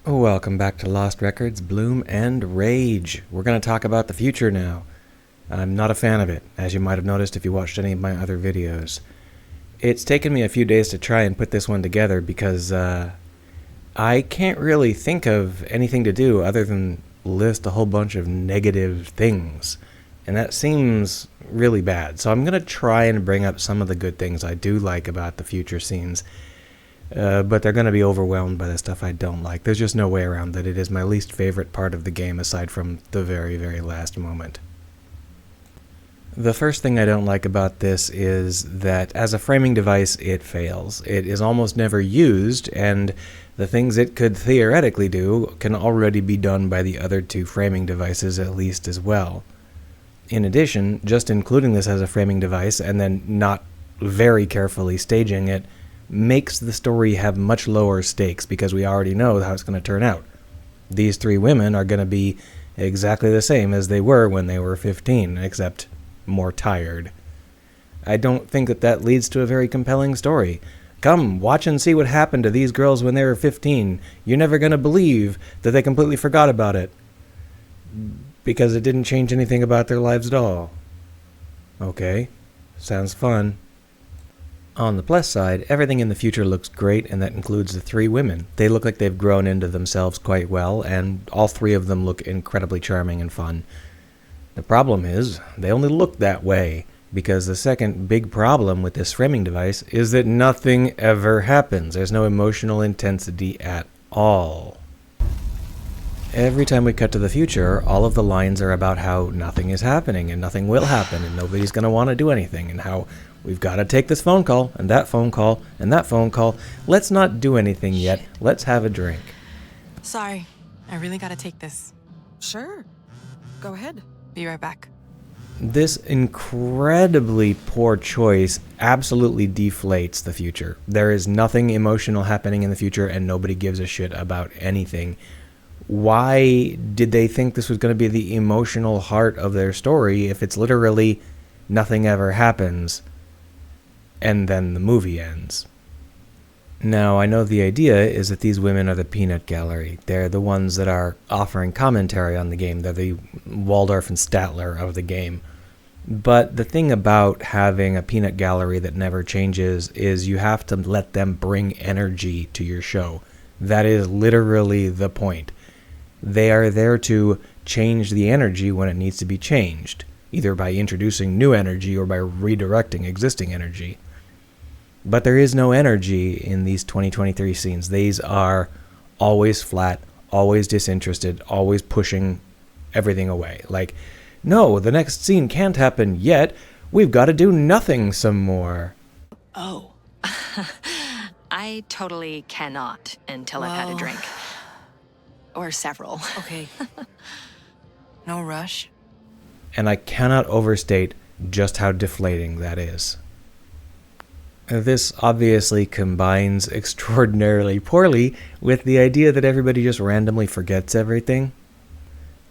Welcome back to Lost Records, Bloom and Rage. We're going to talk about the future now. I'm not a fan of it, as you might have noticed if you watched any of my other videos. It's taken me a few days to try and put this one together because I can't really think of anything to do other than list a whole bunch of negative things. And that seems really bad. So I'm going to try and bring up some of the good things I do like about the future scenes. But they're going to be overwhelmed by the stuff I don't like. There's just no way around that. It is my least favorite part of the game aside from the very, very last moment. The first thing I don't like about this is that as a framing device, it fails. It is almost never used, and the things it could theoretically do can already be done by the other two framing devices at least as well. In addition, just including this as a framing device and then not very carefully staging it makes the story have much lower stakes because we already know how it's going to turn out. These three women are going to be exactly the same as they were when they were 15, except more tired. I don't think that leads to a very compelling story. Come, watch and see what happened to these girls when they were 15. You're never going to believe that they completely forgot about it. Because it didn't change anything about their lives at all. Okay, sounds fun. On the plus side, everything in the future looks great, and that includes the three women. They look like they've grown into themselves quite well, and all three of them look incredibly charming and fun. The problem is, they only look that way, because the second big problem with this framing device is that nothing ever happens. There's no emotional intensity at all. Every time we cut to the future, all of the lines are about how nothing is happening, and nothing will happen, and nobody's going to want to do anything, and how we've got to take this phone call, and that phone call, and that phone call. Let's not do anything yet. Let's have a drink. Sorry, I really gotta take this. Sure. Go ahead. Be right back. This incredibly poor choice absolutely deflates the future. There is nothing emotional happening in the future, and nobody gives a shit about anything. Why did they think this was going to be the emotional heart of their story if it's literally nothing ever happens and then the movie ends? Now, I know the idea is that these women are the peanut gallery. They're the ones that are offering commentary on the game. They're the Waldorf and Statler of the game. But the thing about having a peanut gallery that never changes is you have to let them bring energy to your show. That is literally the point. They are there to change the energy when it needs to be changed, either by introducing new energy or by redirecting existing energy. But there is no energy in these 2023 scenes. These are always flat, always disinterested, always pushing everything away. Like, no, the next scene can't happen yet. We've got to do nothing some more. Oh. I totally cannot until I've had a drink. Or several. Okay. No rush. And I cannot overstate just how deflating that is. This obviously combines extraordinarily poorly with the idea that everybody just randomly forgets everything.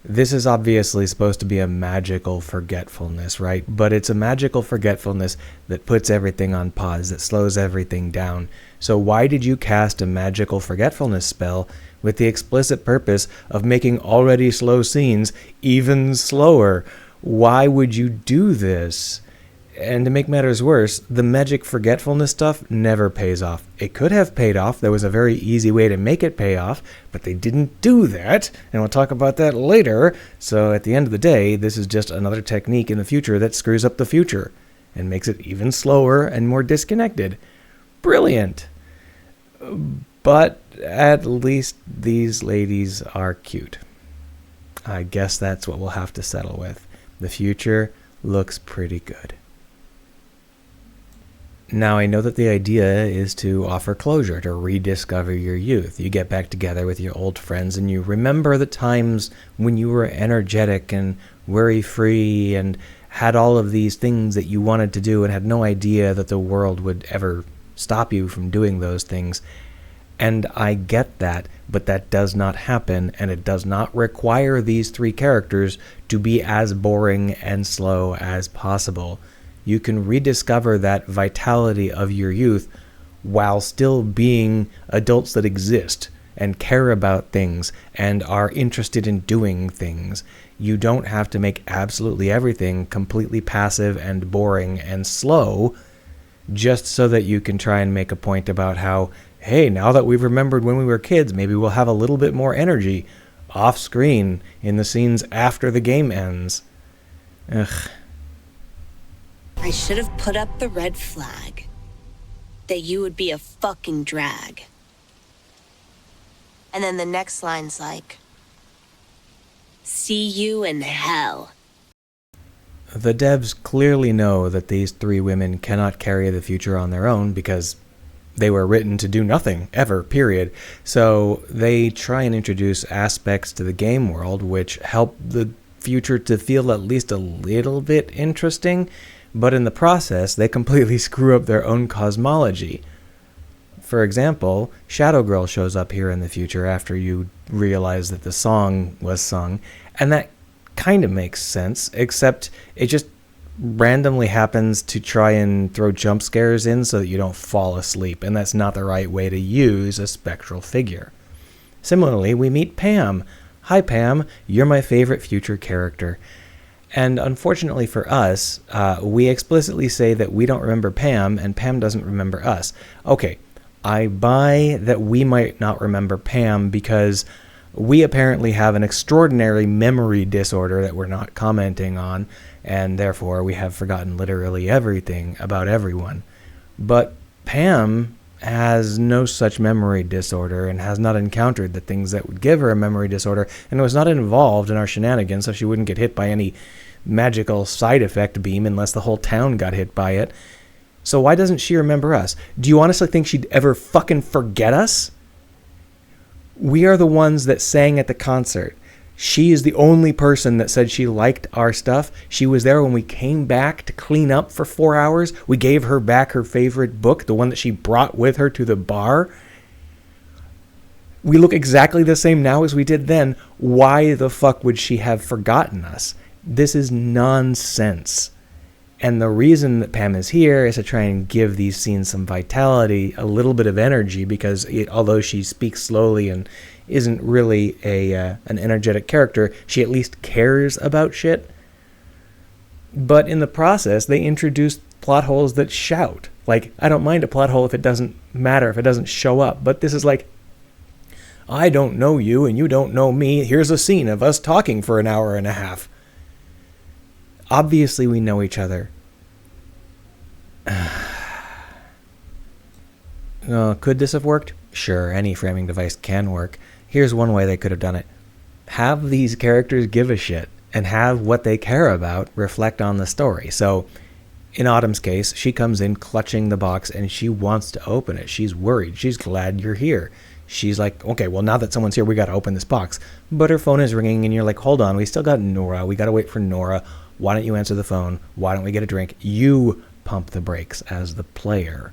This is obviously supposed to be a magical forgetfulness, right? But it's a magical forgetfulness that puts everything on pause, that slows everything down. So why did you cast a magical forgetfulness spell with the explicit purpose of making already slow scenes even slower? Why would you do this? And to make matters worse, the magic forgetfulness stuff never pays off. It could have paid off. There was a very easy way to make it pay off, but they didn't do that, and we'll talk about that later. So at the end of the day, this is just another technique in the future that screws up the future and makes it even slower and more disconnected. Brilliant. But at least these ladies are cute. I guess that's what we'll have to settle with. The future looks pretty good. Now, I know that the idea is to offer closure, to rediscover your youth. You get back together with your old friends and you remember the times when you were energetic and worry-free and had all of these things that you wanted to do and had no idea that the world would ever stop you from doing those things. And I get that, but that does not happen, and it does not require these three characters to be as boring and slow as possible. You can rediscover that vitality of your youth while still being adults that exist and care about things and are interested in doing things. You don't have to make absolutely everything completely passive and boring and slow just so that you can try and make a point about how, hey, now that we've remembered when we were kids, maybe we'll have a little bit more energy off screen in the scenes after the game ends. Ugh. I should have put up the red flag. That you would be a fucking drag. And then the next line's like, see you in hell. The devs clearly know that these three women cannot carry the future on their own because they were written to do nothing, ever, period. So they try and introduce aspects to the game world which help the future to feel at least a little bit interesting, but in the process, they completely screw up their own cosmology. For example, Shadow Girl shows up here in the future after you realize that the song was sung, and that kind of makes sense, except it just randomly happens to try and throw jump scares in so that you don't fall asleep, and that's not the right way to use a spectral figure. Similarly, we meet Pam. Hi Pam, you're my favorite future character. And unfortunately for us, we explicitly say that we don't remember Pam, and Pam doesn't remember us. Okay, I buy that we might not remember Pam because we apparently have an extraordinary memory disorder that we're not commenting on, and therefore we have forgotten literally everything about everyone. But Pam has no such memory disorder and has not encountered the things that would give her a memory disorder, and was not involved in our shenanigans, so she wouldn't get hit by any magical side effect beam unless the whole town got hit by it. So why doesn't she remember us? Do you honestly think she'd ever fucking forget us? We are the ones that sang at the concert. She is the only person that said she liked our stuff. She was there when we came back to clean up for 4 hours. We gave her back her favorite book, the one that she brought with her to the bar. We look exactly the same now as we did then. Why the fuck would she have forgotten us? This is nonsense. And the reason that Pam is here is to try and give these scenes some vitality, a little bit of energy, because although she speaks slowly and isn't really an energetic character, she at least cares about shit. But in the process, they introduce plot holes that shout. Like, I don't mind a plot hole if it doesn't matter, if it doesn't show up. But this is like, I don't know you and you don't know me. Here's a scene of us talking for an hour and a half. Obviously, we know each other. Could this have worked? Sure, any framing device can work. Here's one way they could have done it. Have these characters give a shit and have what they care about reflect on the story. So, in Autumn's case, she comes in clutching the box and she wants to open it. She's worried. She's glad you're here. She's like, okay, well, now that someone's here, we got to open this box. But her phone is ringing and you're like, hold on, we still got Nora. We got to wait for Nora. Why don't you answer the phone? Why don't we get a drink? You pump the brakes as the player.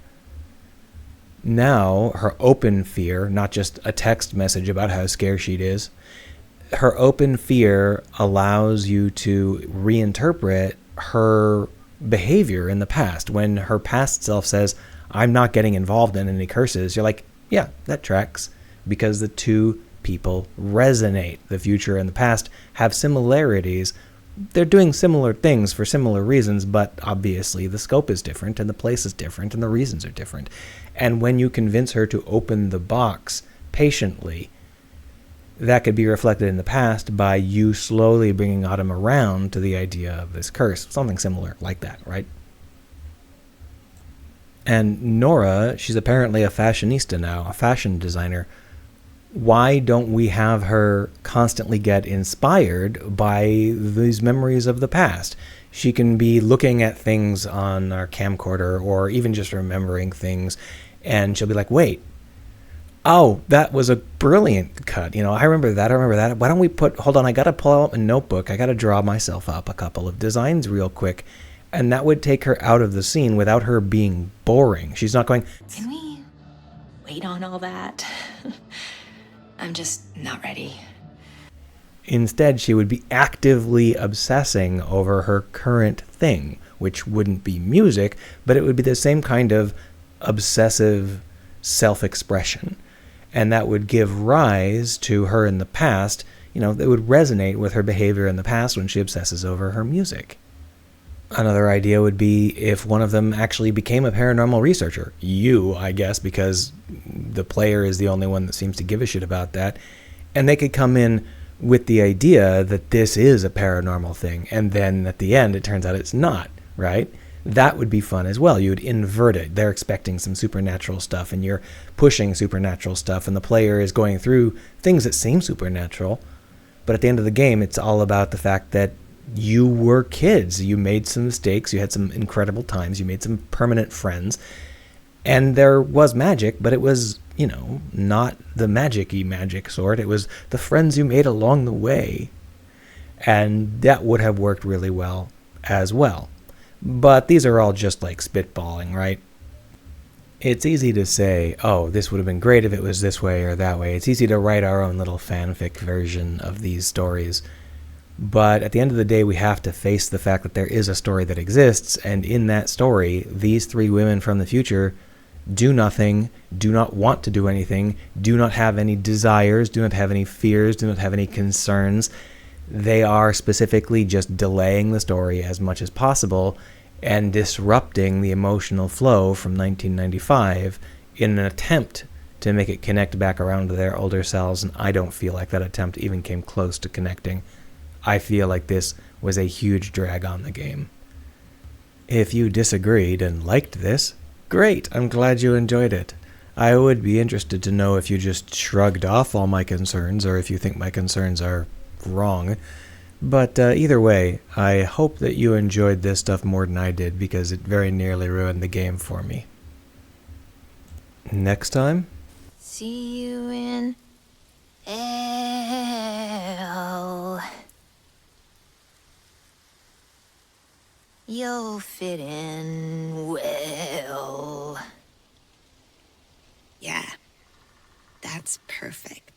Now, her open fear, not just a text message about how scared she is, her open fear allows you to reinterpret her behavior in the past. When her past self says, I'm not getting involved in any curses, you're like, yeah, that tracks, because the two people resonate. The future and the past have similarities. They're doing similar things for similar reasons, but obviously the scope is different and the place is different and the reasons are different. And when you convince her to open the box patiently, that could be reflected in the past by you slowly bringing Autumn around to the idea of this curse. Something similar like that, right? And Nora, she's apparently a fashionista now, a fashion designer. Why don't we have her constantly get inspired by these memories of the past? She can be looking at things on our camcorder or even just remembering things, and she'll be like, wait, oh, that was a brilliant cut. You know, I remember that. Why don't we hold on, I got to pull out a notebook. I got to draw myself up a couple of designs real quick. And that would take her out of the scene without her being boring. She's not going, Can we wait on all that? I'm just not ready. Instead, she would be actively obsessing over her current thing, which wouldn't be music, but it would be the same kind of obsessive self-expression. And that would give rise to her in the past, that would resonate with her behavior in the past when she obsesses over her music. Another idea would be if one of them actually became a paranormal researcher. You, I guess, because the player is the only one that seems to give a shit about that. And they could come in with the idea that this is a paranormal thing, and then at the end it turns out it's not, right? That would be fun as well. You would invert it. They're expecting some supernatural stuff, and you're pushing supernatural stuff, and the player is going through things that seem supernatural. But at the end of the game, it's all about the fact that you were kids. You made some mistakes. You had some incredible times. You made some permanent friends. And there was magic, but it was, not the magic-y magic sort. It was the friends you made along the way. And that would have worked really well as well. But these are all just like spitballing, right? It's easy to say, oh, this would have been great if it was this way or that way. It's easy to write our own little fanfic version of these stories. But at the end of the day, we have to face the fact that there is a story that exists, and in that story, these three women from the future do nothing, do not want to do anything, do not have any desires, do not have any fears, do not have any concerns. They are specifically just delaying the story as much as possible and disrupting the emotional flow from 1995 in an attempt to make it connect back around to their older selves, and I don't feel like that attempt even came close to connecting. I feel like this was a huge drag on the game. If you disagreed and liked this, great, I'm glad you enjoyed it. I would be interested to know if you just shrugged off all my concerns or if you think my concerns are wrong. But either way, I hope that you enjoyed this stuff more than I did because it very nearly ruined the game for me. Next time? See you in hell. You'll fit in well. Yeah, that's perfect.